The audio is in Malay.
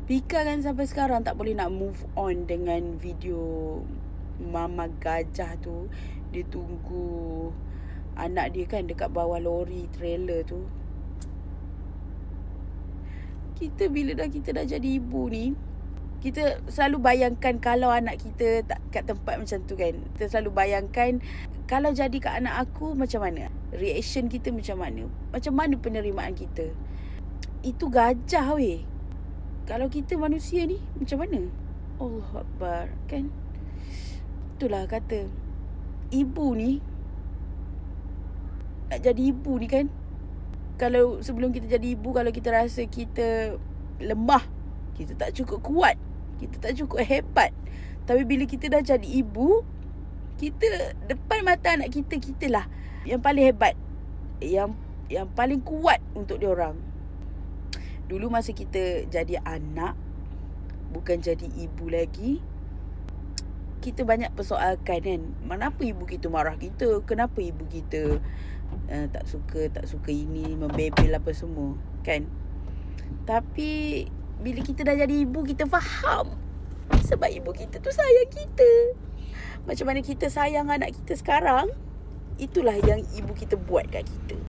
Pika kan sampai sekarang tak boleh nak move on dengan video mama gajah tu. Dia tunggu anak dia kan dekat bawah lori trailer tu. Kita dah jadi ibu ni, kita selalu bayangkan kalau anak kita tak kat tempat macam tu kan. Kita selalu bayangkan kalau jadi kat anak aku macam mana? Reaction kita macam mana? Macam mana penerimaan kita? Itu gajah weh. Kalau kita manusia ni macam mana? Allah Akbar kan? Itulah kata ibu ni, nak jadi ibu ni kan, kalau sebelum kita jadi ibu, kalau kita rasa kita lemah, kita tak cukup kuat, kita tak cukup hebat, tapi bila kita dah jadi ibu, kita depan mata anak kita, kitalah yang paling hebat, yang paling kuat untuk dia orang. Dulu masa kita jadi anak, bukan jadi ibu lagi, kita banyak persoalkan kan, kenapa ibu kita marah kita, kenapa ibu kita tak suka ini, membebel apa semua kan. Tapi bila kita dah jadi ibu, kita faham sebab ibu kita tu sayang kita. Macam mana kita sayang anak kita sekarang, itulah yang ibu kita buat kat kita.